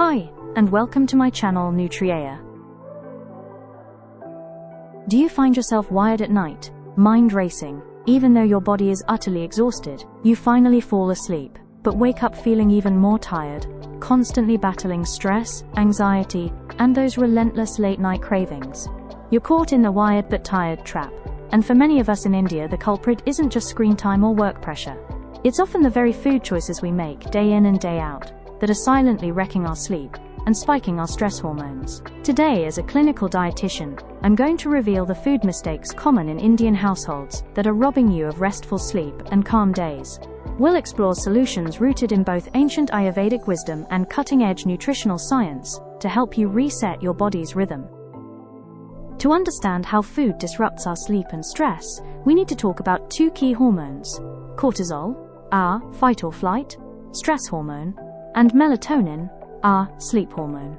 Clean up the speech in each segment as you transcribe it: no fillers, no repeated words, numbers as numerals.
Hi, and welcome to my channel Nutrieya. Do you find yourself wired at night, mind racing? Even though your body is utterly exhausted, you finally fall asleep, but wake up feeling even more tired, constantly battling stress, anxiety, and those relentless late-night cravings. You're caught in the wired but tired trap, and for many of us in India, the culprit isn't just screen time or work pressure. It's often the very food choices we make day in and day out that are silently wrecking our sleep and spiking our stress hormones. Today, as a clinical dietitian, I'm going to reveal the food mistakes common in Indian households that are robbing you of restful sleep and calm days. We'll explore solutions rooted in both ancient Ayurvedic wisdom and cutting-edge nutritional science to help you reset your body's rhythm. To understand how food disrupts our sleep and stress, we need to talk about two key hormones: cortisol, our fight or flight stress hormone, and melatonin, our sleep hormone.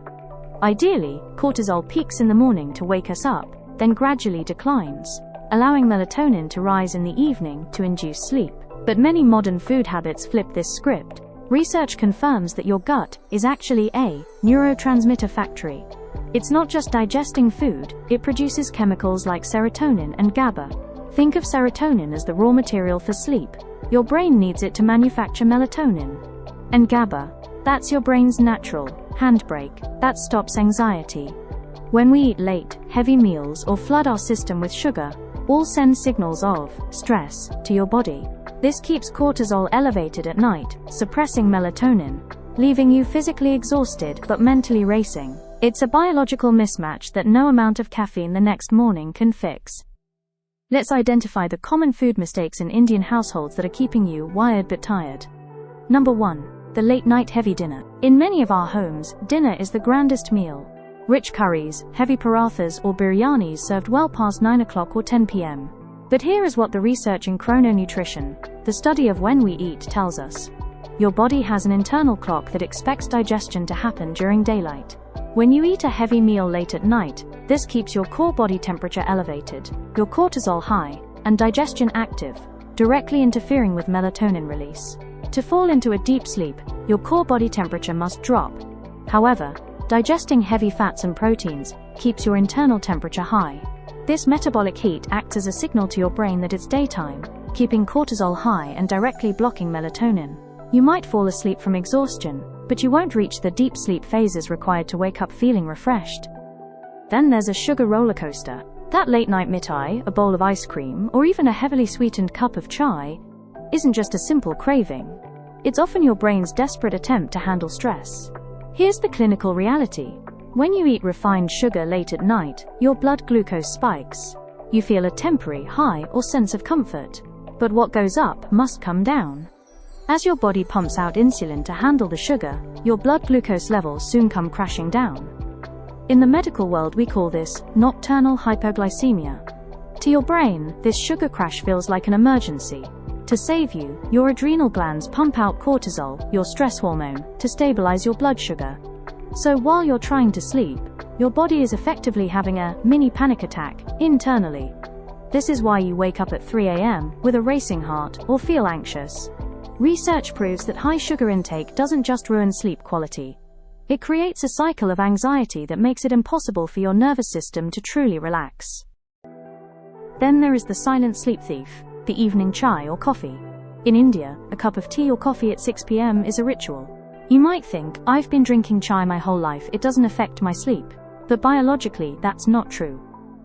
Ideally, cortisol peaks in the morning to wake us up, then gradually declines, allowing melatonin to rise in the evening to induce sleep. But many modern food habits flip this script. Research confirms that your gut is actually a neurotransmitter factory. It's not just digesting food, it produces chemicals like serotonin and GABA. Think of serotonin as the raw material for sleep. Your brain needs it to manufacture melatonin. And GABA, that's your brain's natural handbrake that stops anxiety. When we eat late, heavy meals or flood our system with sugar, all send signals of stress to your body. This keeps cortisol elevated at night, suppressing melatonin, leaving you physically exhausted but mentally racing. It's a biological mismatch that no amount of caffeine the next morning can fix. Let's identify the common food mistakes in Indian households that are keeping you wired but tired. Number 1. The late-night heavy dinner. In many of our homes, dinner is the grandest meal. Rich curries, heavy parathas or biryanis served well past 9 o'clock or 10 p.m. But here is what the research in chrononutrition, the study of when we eat, tells us. Your body has an internal clock that expects digestion to happen during daylight. When you eat a heavy meal late at night, this keeps your core body temperature elevated, your cortisol high, and digestion active, directly interfering with melatonin release. To fall into a deep sleep, your core body temperature must drop. However, digesting heavy fats and proteins keeps your internal temperature high. This metabolic heat acts as a signal to your brain that it's daytime, keeping cortisol high and directly blocking melatonin. You might fall asleep from exhaustion, but you won't reach the deep sleep phases required to wake up feeling refreshed. Then there's a sugar roller coaster. That late-night mithai, a bowl of ice cream, or even a heavily sweetened cup of chai isn't just a simple craving. It's often your brain's desperate attempt to handle stress. Here's the clinical reality. When you eat refined sugar late at night, your blood glucose spikes. You feel a temporary high or sense of comfort. But what goes up must come down. As your body pumps out insulin to handle the sugar, your blood glucose levels soon come crashing down. In the medical world, we call this nocturnal hypoglycemia. To your brain, this sugar crash feels like an emergency. To save you, your adrenal glands pump out cortisol, your stress hormone, to stabilize your blood sugar. So while you're trying to sleep, your body is effectively having a mini panic attack internally. This is why you wake up at 3 a.m. with a racing heart or feel anxious. Research proves that high sugar intake doesn't just ruin sleep quality. It creates a cycle of anxiety that makes it impossible for your nervous system to truly relax. Then there is the silent sleep thief. The evening chai or coffee. In India, a cup of tea or coffee at 6 p.m. is a ritual. You might think, I've been drinking chai my whole life, it doesn't affect my sleep. But biologically, that's not true.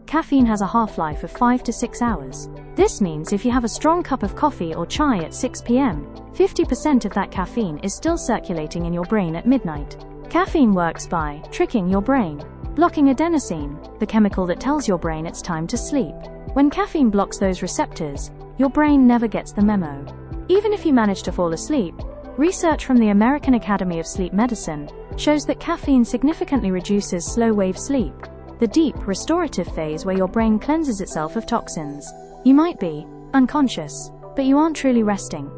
Caffeine has a half-life of 5 to 6 hours. This means if you have a strong cup of coffee or chai at 6 p.m., 50% of that caffeine is still circulating in your brain at midnight. Caffeine works by tricking your brain, blocking adenosine, the chemical that tells your brain it's time to sleep. When caffeine blocks those receptors, your brain never gets the memo. Even if you manage to fall asleep, research from the American Academy of Sleep Medicine shows that caffeine significantly reduces slow-wave sleep, the deep, restorative phase where your brain cleanses itself of toxins. You might be unconscious, but you aren't truly resting.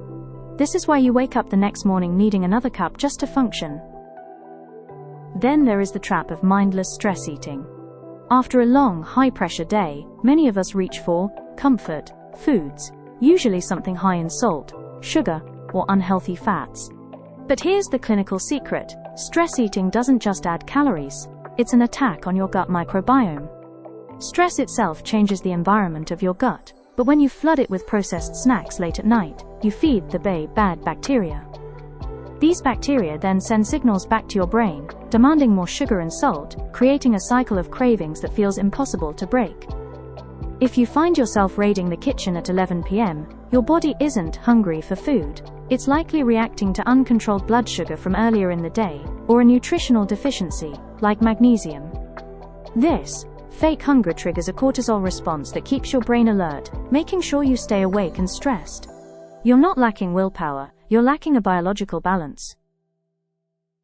This is why you wake up the next morning needing another cup just to function. Then there is the trap of mindless stress eating. After a long, high-pressure day, many of us reach for comfort foods, usually something high in salt, sugar, or unhealthy fats. But here's the clinical secret. Stress eating doesn't just add calories, it's an attack on your gut microbiome. Stress itself changes the environment of your gut, but when you flood it with processed snacks late at night, you feed the bad bacteria. These bacteria then send signals back to your brain, demanding more sugar and salt, creating a cycle of cravings that feels impossible to break. If you find yourself raiding the kitchen at 11 p.m., your body isn't hungry for food. It's likely reacting to uncontrolled blood sugar from earlier in the day, or a nutritional deficiency, like magnesium. This fake hunger triggers a cortisol response that keeps your brain alert, making sure you stay awake and stressed. You're not lacking willpower, you're lacking a biological balance.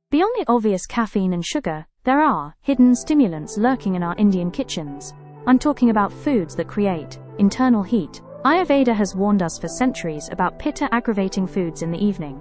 Beyond the obvious caffeine and sugar, there are hidden stimulants lurking in our Indian kitchens. I'm talking about foods that create internal heat. Ayurveda has warned us for centuries about Pitta aggravating foods in the evening.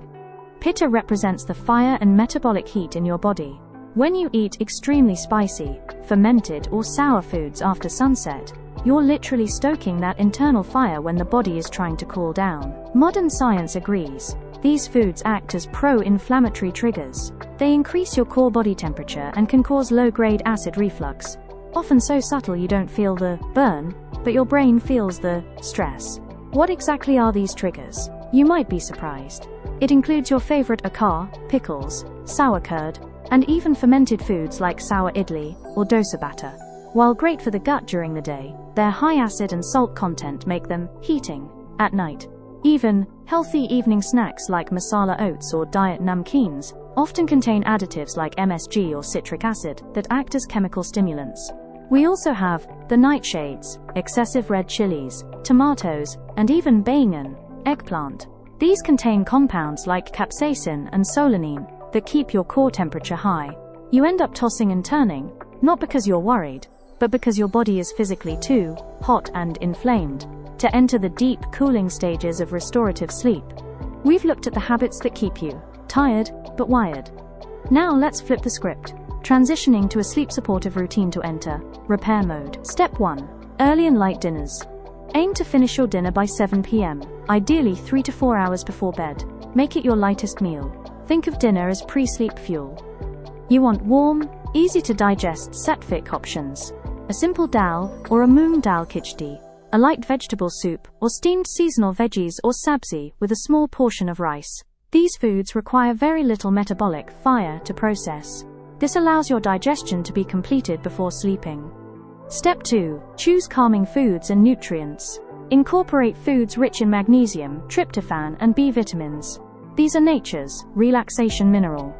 Pitta represents the fire and metabolic heat in your body. When you eat extremely spicy, fermented or sour foods after sunset, you're literally stoking that internal fire when the body is trying to cool down. Modern science agrees. These foods act as pro-inflammatory triggers. They increase your core body temperature and can cause low-grade acid reflux, often so subtle you don't feel the burn, but your brain feels the stress. What exactly are these triggers? You might be surprised. It includes your favorite akar, pickles, sour curd, and even fermented foods like sour idli or dosa batter. While great for the gut during the day, their high acid and salt content make them heating at night. Even healthy evening snacks like masala oats or diet namkeens often contain additives like MSG or citric acid that act as chemical stimulants. We also have the nightshades, excessive red chilies, tomatoes, and even bayingin, eggplant. These contain compounds like capsaicin and solanine that keep your core temperature high. You end up tossing and turning, not because you're worried, but because your body is physically too hot and inflamed to enter the deep cooling stages of restorative sleep. We've looked at the habits that keep you tired but wired. Now let's flip the script, transitioning to a sleep-supportive routine to enter repair mode. Step 1. Early and light dinners. Aim to finish your dinner by 7 p.m., ideally 3 to 4 hours before bed. Make it your lightest meal. Think of dinner as pre-sleep fuel. You want warm, easy-to-digest sattvic options. A simple dal or a moong dal khichdi, a light vegetable soup, or steamed seasonal veggies or sabzi with a small portion of rice. These foods require very little metabolic fire to process. This allows your digestion to be completed before sleeping. Step 2. Choose calming foods and nutrients. Incorporate foods rich in magnesium, tryptophan, and B vitamins. These are nature's relaxation mineral.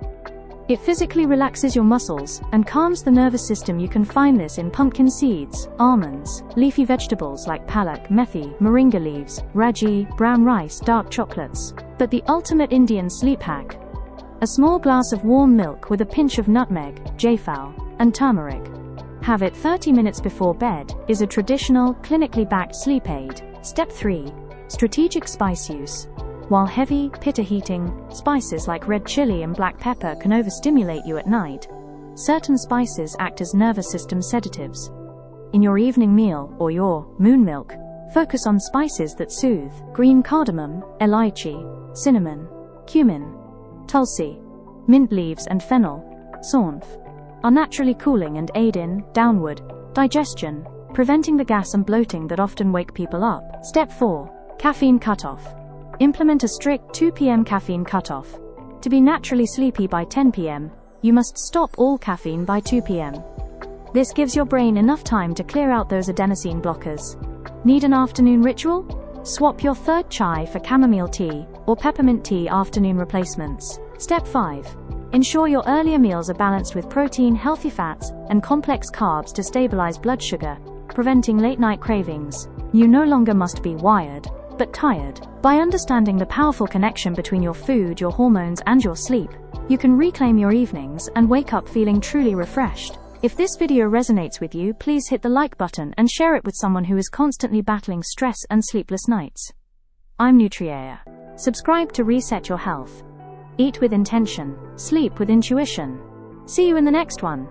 It physically relaxes your muscles and calms the nervous system. You can find this in pumpkin seeds, almonds, leafy vegetables like palak, methi, moringa leaves, ragi, brown rice, dark chocolates. But the ultimate Indian sleep hack: a small glass of warm milk with a pinch of nutmeg, jafal, and turmeric. Have it 30 minutes before bed is a traditional, clinically backed sleep aid. Step 3. Strategic spice use. While heavy, pitta-heating spices like red chili and black pepper can overstimulate you at night, certain spices act as nervous system sedatives. In your evening meal, or your moon milk, focus on spices that soothe: green cardamom, elaichi, cinnamon, cumin, tulsi, mint leaves, and fennel, saunf, are naturally cooling and aid in downward digestion, preventing the gas and bloating that often wake people up. Step 4. Caffeine cutoff. Implement a strict 2 p.m. caffeine cutoff. To be naturally sleepy by 10 p.m., you must stop all caffeine by 2 p.m. This gives your brain enough time to clear out those adenosine blockers. Need an afternoon ritual? Swap your third chai for chamomile tea or peppermint tea afternoon replacements. Step 5. Ensure your earlier meals are balanced with protein, healthy fats, and complex carbs to stabilize blood sugar, preventing late-night cravings. You no longer must be wired, but tired. By understanding the powerful connection between your food, your hormones, and your sleep, you can reclaim your evenings and wake up feeling truly refreshed. If this video resonates with you, please hit the like button and share it with someone who is constantly battling stress and sleepless nights. I'm Nutrieya. Subscribe to reset your health. Eat with intention, sleep with intuition. See you in the next one.